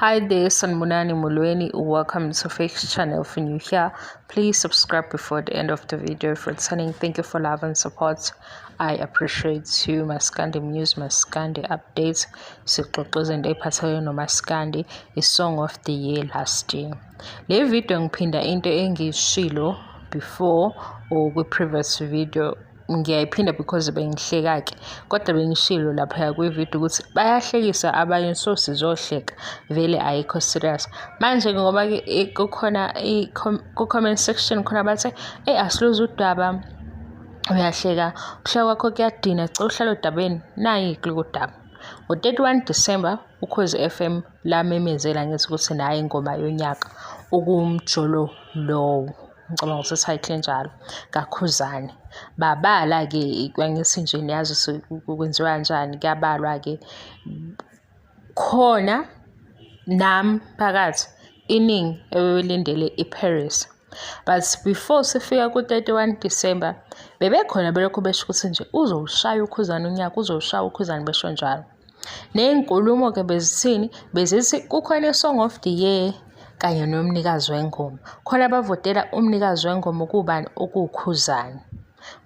Hi there, Sanmunani Mulweni. Welcome to Fake's channel. If you're new here, please subscribe before the end of the video. If returning, thank you for love and support. I appreciate you. Maskandi News, Maskandi Updates. Sixoxozende ephathelene noMaskandi, a song of the year last year. Le video ngiphinda into engishilo before or kwi previous video. Ngiyayiphinda because bengihleka-ke kodwa bengishilo lapha kwi-video ukuthi bayahlekisa abanye so sizohleka vele ayikho serious. Manje ngoba-ke kukhona ku-comment section khona bathi asiluze udaba uyahleka ukuhleka kwakho kuyadina cela uhlale odabeni nayi-ke udaba. Ngo-31 December Ukhozi FM lamemezela ngithi ukuthi nayi ingoma yonyaka okuwumjolo lowo ngicabanga ukuthi title njalo kaKhuzani. Babala-ke kwangithi nje niyazi kwenziwa kanjani, kuyabalwa-ke khona nami phakathi iningi ebelindele iParis. But before sifika ku-31 December bebekhona belokhu besho ukuthi nje uzowushaya uKhuzani unyaka, uzowushaya uKhuzani besho njalo. Ney'nkulumo-ke bezithini? Bezithi kukhona i-Song of the Year kanye nomnikazi wengoma. Khona bavotela umnikazi wengoma ukubani? UKhuzani,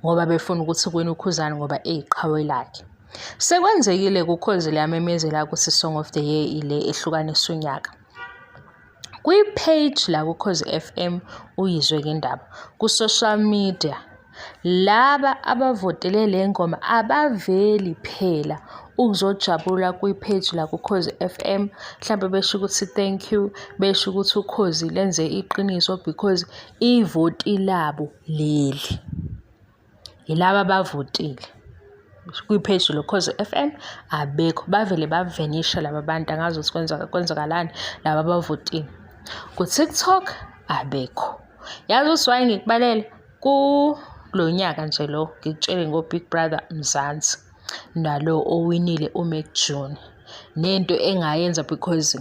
ngoba befuna ukuthi kuwine uKhuzani ngoba eyiqhawe lakhe. Sekwenzekile kuKhozi lamemezela ukuthi i-Song of the Year ile ehlukanisa unyaka. Kwi-page la kuKhozi FM uyizwe-ke indaba ku-social media laba abavotele le ngoma abaveli phela ukuzojabula kwi-page la kuKhozi FM, mhlawumbe besho ukuthi thank you, besho ukuthi uKhozi lenze iqiniso because ivoti labo leli yilaba abavotile kwi-page loKhozi FM abekho, bavele bavenisha laba bantu angazi ukuthi kwenzakalani laba abavotile. Ku-TikTok abekho. Yazi ukuthi why ngikubalele kulo nyaka nje lo ngikutshele ngo-Big Brother Mzansi nalo owinile uMac June, nento engayenza because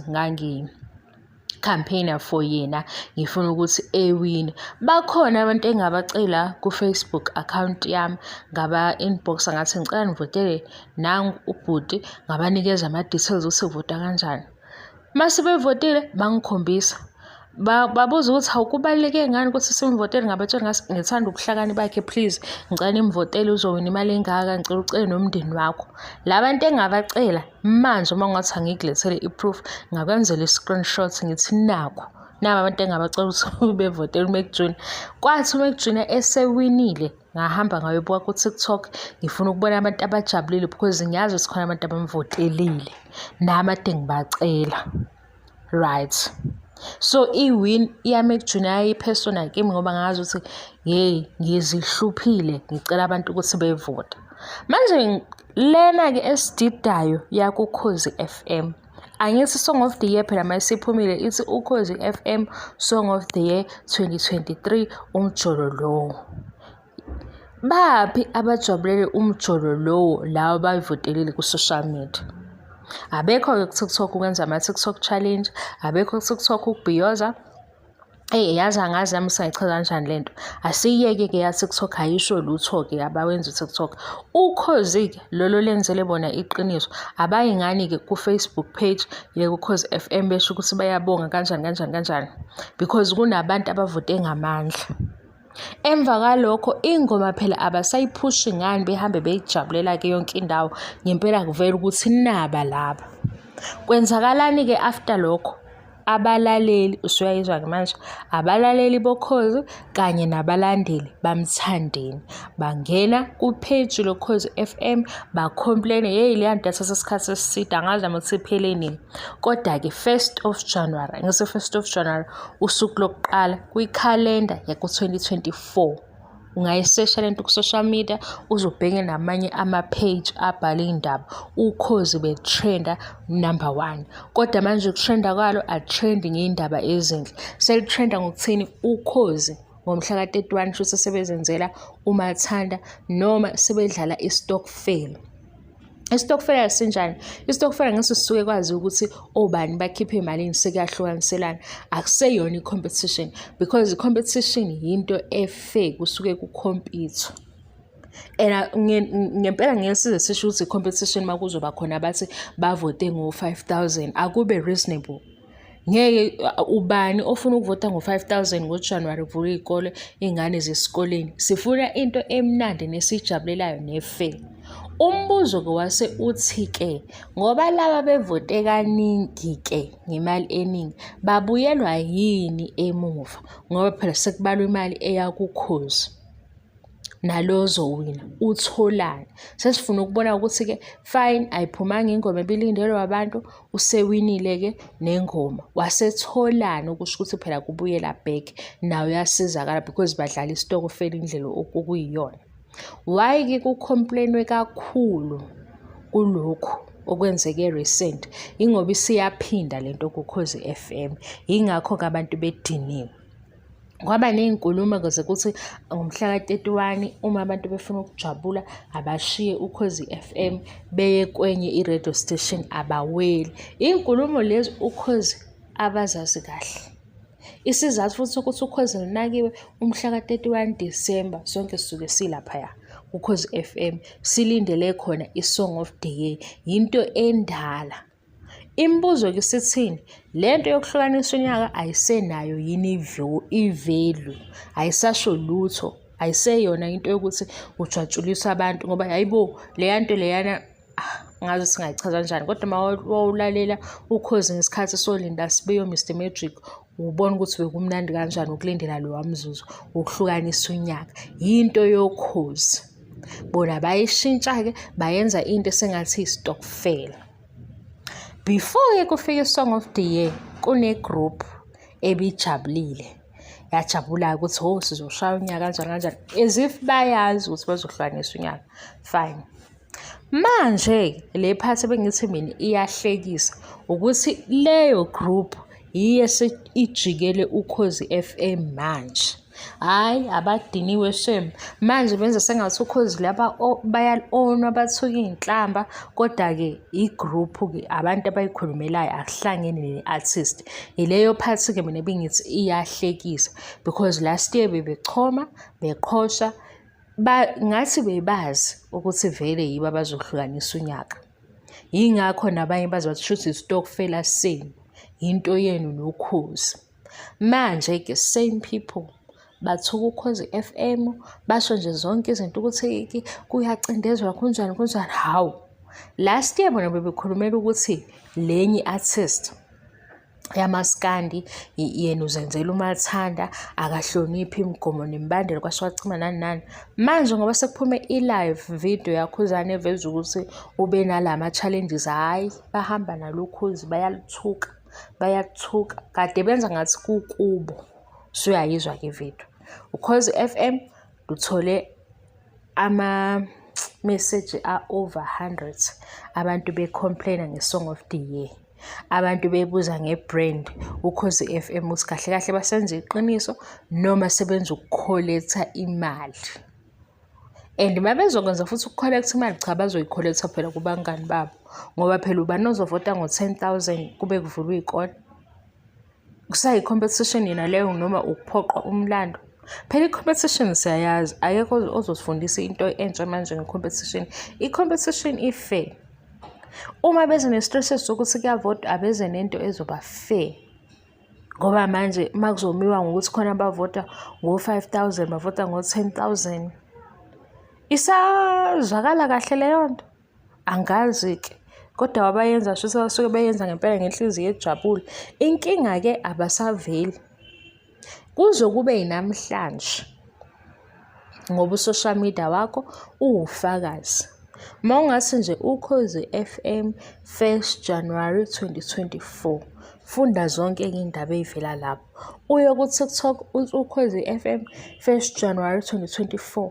campaigner for yena ngifuna ukuthi ewine. Bakhona abantu engabacela ku-Facebook account yami ngaba inbox ngathi ngicela nivotele nangu ubhuti, ngabanikeza ama-details ukuthi uvota kanjani. Mase bevotile bangikhombisa babuza ukuthi awukubaluleke ngani ukuthi simvotele, ngabatshela ngathi ngithanda ubuhlakani bakhe, please ngicela nimvotele uzowina imali engaka, ngicela ucele nomndeni wakho. La bantu engabacela manje uma ngathi angikulethele i-proof ngakwenzela i-screenshot ngithi nakho naba abantu engabacela ukuthi bevotele uMac June. Kwathi uMac June esewinile ngahamba ngayobuka ku-TikTok ngifuna ukubona abantu abajabulile because ngiyazi ukuthi khona abantu abamvotelile nami ade ngibacela, right? So i-win iyaMac June yayipersonal kimi ngoba ngazi ukuthi hey ngizihluphile ngicela abantu ukuthi bevota. Manje lena-ke esididayo yakuKhozi FM angithi Song of the Year phela mayisiphumile ithi Ukhozi FM Song of the Year 2023 umjolo lowo. Baphi abajabulele umjolo lowo lawo bayivotelile ku-social media? Abekho-ke ku-TikTok ukwenza ama-TikTok challenge, abekho ku-TikTok ukubhiyoza. Yazi angazi nami sengichaza kanjani lento. Asiyeke-ke ya TikTok ayisho lutho-ke abawenza uTikTok. Ukhozi-ke lolo lenzele bona iqiniso abayingani-ke ku-Facebook page yeKhozi FM besho ukuthi bayabonga kanjani because kunabantu abavote ngamandla. Emva kalokho ingoma phela abasayiphushi ngani behambe beyijabulela-ke yonke indawo. Ngempela kuvela ukuthi naba laba. Kwenzakalani-ke after lokho? Abalaleli usuyayizwa-ke manje, abalaleli bokhozi kanye nabalandeli bamthandeni bangena ku-page loKhozi FM ba-complain hey leya nto yathatha isikhathi eside angazi nami ukuthi ipheleni. Kodwa-ke 1st of January ngise 1st of January usuku lokuqala kwikhalenda yaku-2024 ungayisesha lento ku-social media uzobheke namanye ama-page abhale indaba Ukhozi betrenda number 1. Kodwa manje ukutrenda kwalo atrendi ngey'ndaba ezinhle, selitrenda ngokuthini? Ukhozi ngomhla ka-31 futhi sebezenzela umathanda noma sebedlala istokfela. Istokfela sinjani? Istokfela ngese sisuke kwazi ukuthi obani bakhiphe imalini sekuyahlukaniselana, akuseyona i-competition because i-competition yinto e-fair kusuke ku-compete. Ngempela ngeke size sisho ukuthi i-competition makuzoba khona bathi bavote ngo-5,000 akube reasonable. Ngeke ubani ofuna ukuvota ngo-5,000 ngoJanuwari kuvula iy'kole, iy'ngane zesikoleni. Sifuna into emnandi nesiyijabulelayo ne-fair. Umbuzo-ke wase uthi-ke ngoba laba bevote kaningi-ke ngemali eningi babuyelwa yini emuva? Ngoba phela sekubalwa imali eya kukhozi nalo ozowina utholani. Sesifuna ukubona ukuthi-ke fine, ayiphumanga ingoma ebilindelwe abantu, usewinile-ke nengoma. Wasetholani okusho ukuthi phela kubuyela back, nawe uyasizakala because badlala isitokofela indlela okuyiyona. Why-ke kukhomplainwe kakhulu kulokhu okwenzeke recent? Ingoba isiyaphinda lento kuKhozi FM. Yingakho-ke abantu bediniwe. Kwaba ney'nkulumo ukuze kuthi ngomhla ka-31 uma abantu befuna ukujabula abashiye uKhozi FM beye kwenye i-radio station abaweli. Iy'nkulumo lezi uKhozi abazazi kahle. Isizathu futhi ukuthi uKhozi lunakiwe umhla ka-31 December sonke sisuke silaphaya uKhozi FM silindele khona i-Song of the Year, yinto endala. Imibuzo-ke sithini? Lento yokuhlukanisa unyaka ayisenayo yini i-value? Ayisasho lutho, ayiseyona into yokuthi ujatshulisa abantu ngoba hayibo leya nto leyana ngaze singayichaza kanjani, kodwa uma wawulalela uKhozi ngesikhathi solinda sibeyo Mr Magic ubona ukuthi bekumnandi kanjani ukulindela lo wamzuzu ukuhlukanisa unyaka. Yinto yokhozi. Bona bayishintsha-ke bayenza into esengathi istokfela. Before-ke kufika i-Song of the Year, kune-group ebijabulile. Yajabula ukuthi sizoshaya unyaka kanjani. As if bayazi ukuthi bazohlukanisa unyaka. Fine. Manje le part ebengithi mina iyahlekisa ukuthi leyo group yiyo ijikele uKhozi FM manje. Hhayi, abadiniwe shem. Manje benza sengathi uKhozi laba bayali-own abathuka iy'nhlamba, kodwa-ke igroup-ke abantu abayikhulumelayo akuhlangene ne-artist. Ileyo part-ke mina bengithi iyahlekisa because last year bebechoma, beqhosha, ngathi bebazi ukuthi vele yibo abazohlukanisa unyaka. Yingakho nabanye bazi bathi shuthi isitokfela senu, into yenu noKhozi. Manje-ke same people bathuka uKhozi FM, basho nje zonke izinto ukuthi kuyacindezwa kunjani. Hawu, last year bona bebekhulumela ukuthi lenye i-artist yamaskandi yena uzenzela umathanda, akahloniphi imigomo nemibandela kwashwacima nani. Manje ngoba sekuphume i-live video yakhuzana eveza ukuthi ube nalama challenges, hhayi bahamba nalokhuzi bayathuka kade benza ngathi kukubo. Suyayizwa-ke video. uKhozi FM luthole ama-message over 100 abantu becomplaina nge-Song of the Year. Abantu bebuza nge-brand uKhozi FM ukuthi kahle kahle basenze iqiniso noma sebenza ukukholetha imali. And uma bezokwenza futhi ukukholetha imali, cha bazoyikholetha phela kubangani babo, ngoba phela ubani ozovota ngo-10,000 kube kuvulwa iy'kole? Kusayi-competition yena leyo noma ukuphoqa umlando? Phela i-competition siyayazi, akekho ozosifundisa into entsha manje nge-competition. I-competition i-fair. Uma beze ne-stresses sokuthi kuyavota, abeze nento ezoba fair. Ngoba manje uma kuzomiwa ngokuthi khona abavota ngo-5,000 bavota ngo-10,000, isazwakala kahle leyo nto? Angazi-ke. Kodwa wabayenza shuthi basuke beyenza ngempela ngenhliziyo ejabule. Inkinga-ke abasaveli. Kuze kube yinamhlanje ngoba u-social media wakho uwufakazi. Uma ungathi nje uKhozi FM 1st January 2024, funda zonke iy'ndaba ey'vela lapho. Uye ku-TikTok uKhozi FM 1st January 2024,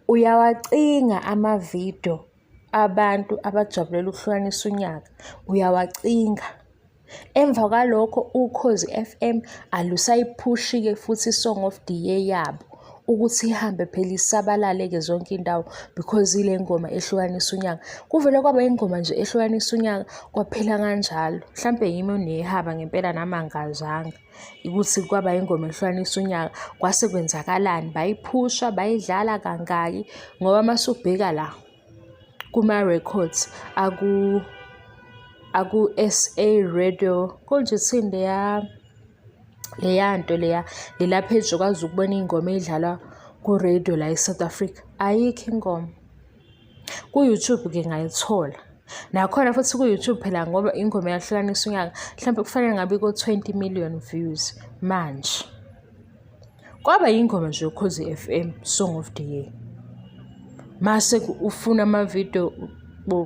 uyawacinga amavidiyo abantu abajabulela ukuhlukanisa unyaka, uyawacinga. Emva kwalokho uKhozi FM alusayiphushi-ke futhi i-Song of the Year yabo ukuthi ihambe phela isabalale-ke zonke indawo because ile ngoma ehlukanisa unyaka. Kuvele kwaba ingoma nje ehlukanisa unyaka kwaphela kanjalo. Mhlampe yimi onehaba ngempela nami angazanga ukuthi kwaba ingoma ehlukanisa unyaka kwase kwenzakalani, bayiphusha bayidlala kangaki. Ngoba masubheka la kuma-records aku-SA Radio konje thini leya nto lela page ukwazi ukubona ingoma edlalwa ku-radio la e-South Africa, ayikho ingoma. Ku-YouTube-ke ngayithola nakhona futhi ku-YouTube phela ngoba ingoma yahlukanisa unyaka mhlawumbe kufanele ngabe ko-20 million views manje. Kwaba yingoma nje Ukhozi FM Song of the Year. Mase ufuna amavidiyo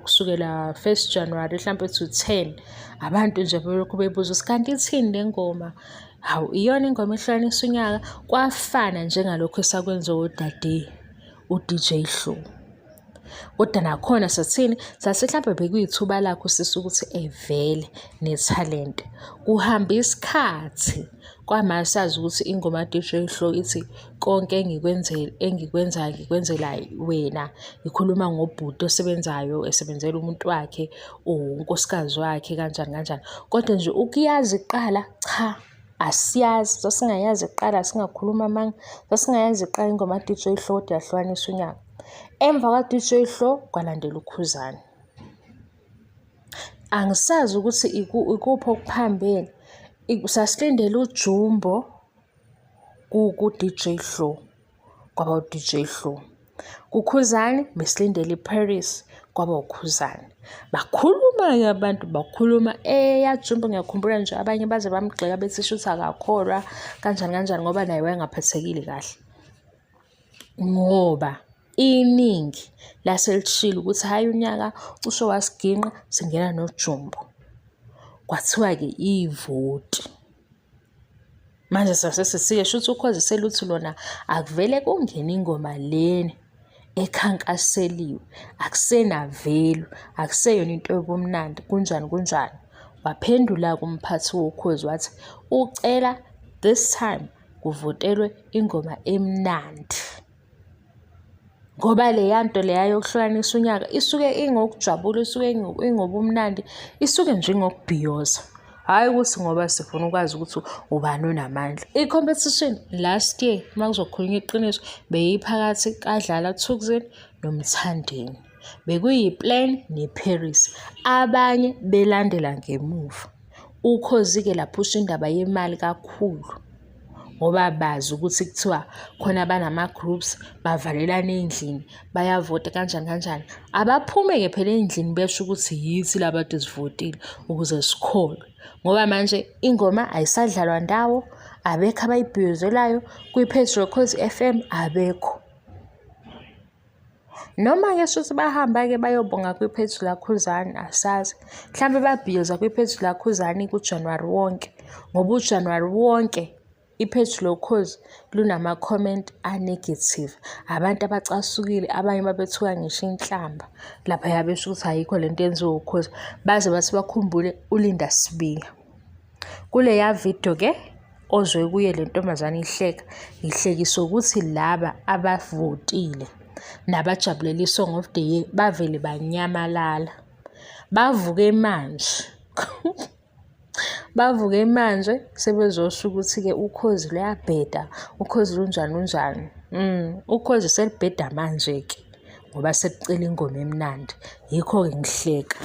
kusukela 1 January mhlawumbe to 10 abantu nje belokhu bebuza ukuthi kanti ithini le ngoma, hawu iyona ingoma ehlukanisa unyaka. Kwafana njengalokho esakwenza udade u-DJ Hlo. Kodwa nakhona sathini sathi mhlawumbe bekuyithuba lakho sisi ukuthi evele nethalente. Kuhamba isikhathi kwamanje sazi ukuthi ingoma DJ Hlo ithi konke engikwenzayo ngikwenzela wena, ikhuluma ngobhuti osebenzayo esebenzela umuntu wakhe, unkosikazi wakhe kanjani kanjani. Kodwa nje ukuyazi iqala cha asiyazi, sasingayazi iqala, singakhuluma amanga, sasingayazi iqala ingoma DJ Hlo kodwa yahlukanisa unyaka. Emva kwa-DJ Hlo kwalandela uKhuzani. Angisazi ukuthi ikuphi okuphambene. Sasilindele uJumbo ku-DJ Hlo, kwaba u-DJ Hlo. KuKhuzani besilindele iParis, kwaba uKhuzani. Bakhuluma-ke abantu, bakhuluma Jumbo ngiyakhumbula nje abanye baze bamgxeka bethi shuthi akakholwa kanjani kanjani ngoba naye wayengaphathekile kahle. Ngoba iningi laselishilo ukuthi hayi unyaka usho wasiginqa singena noJumbo. Kwathiwa-ke ivoti. Manje sasesisike shuthi Ukhozi seluthi lona akuvele kungena ingoma lena ekhankaseliwe, akusenavelu, akuseyona into yobumnandi kunjani kunjani. Waphendula kumphathi woKhozi wathi ucela this time kuvotelwe ingoma emnandi. Ngoba leya nto leya yokuhlukanisa unyaka isuke ingokujabula, isuke ingobumnandi, isuke nje ngokubhiyoza. Hayi ukuthi ngoba sifuna ukwazi ukuthi ubani onamandla. I-competition last year uma kuzokhulunywa iqiniso beyiphakathi kaDlala Thukzin noMthandeni. BekuyiPlan neParis, abanye belandela ngemuva. Ukhozi-ke laphusha indaba yemali kakhulu ngoba bazi ukuthi kuthiwa khona banama-groups bavalelana endlini bayavota kanjani kanjani. Abaphume-ke phela endlini besho ukuthi yithi labantu sivotile ukuze sikholwe. Ngoba manje ingoma ayisadlalwa ndawo, abekho abayibhiyozelayo kwi-page Ukhozi FM, abekho. Noma-ke shuthi bahamba-ke bayobonga kwi-page laKhuzani asazi. Mhlawumbe babhiyoza kwi-page laKhuzani kuJanuwari wonke ngoba uJanuwari wonke i-page loKhozi lunama-comment a-negative. Abantu abacasukile, abanye babethuka ngisho inhlamba laphaya besho ukuthi ayikho lento yenziwa uKhozi, baze bathi bakhumbule uLinda Sibiya. Kuleya video-ke ozwe kuye le ntombazane ihlekisa ukuthi laba abavotile nabajabulela i-Song of the Year bavele banyamalala. Bavuke manje sebezosho ukuthi-ke Ukhozi luyabheda, Ukhozi lunjani lunjani. Ukhozi selibheda manje-ke ngoba selicela ingoma emnandi. Yikho-ke ngihleka.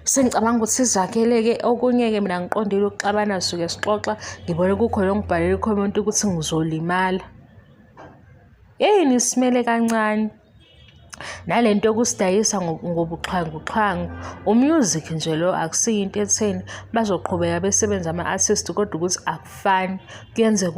Sengicabanga ukuthi sizakhele-ke okunye-ke mina ngiqondile ukuxabana suke sixoxa ngibone kukhona ongibhalela i-comment ukuthi ngizolimala. Yini isimele kancane. Nalento yokusidayisa ngobuxhanguxhangu. Umusic nje lo akusiyo into etheni bazoqhubeka besebenza ama-artist kodwa ukuthi akufani. Kuyenzeka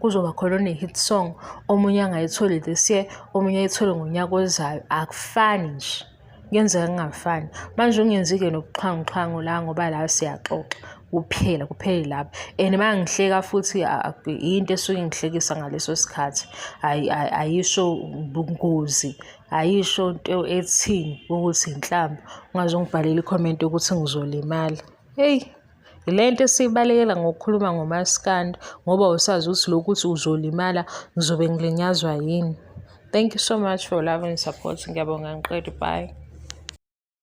kuzoba khona one-hit song omunye angayitholi this year, omunye ayithole ngonyaka ozayo. Akufani nje. Kuyenzeka kungafani. Manje ungenzike nobuxhanguxhangu la ngoba la siyaxoxa kuphele lapha. And mangihleka futhi into esuke ngihlekisa ngaleso sikhathi. Ayisho ubungozi, ayisho into ethini ukuthi inhlamba. Ungazongibhalela i-comment ukuthi ngizolimala. Hey, lento esibalekela ngokukhuluma ngomaskandi ngoba usazi ukuthi lokhu ukuthi uzolimala ngizobe ngilinyazwa yini. Thank you so much for love and support. Ngiyabonga ngiqede. Bye.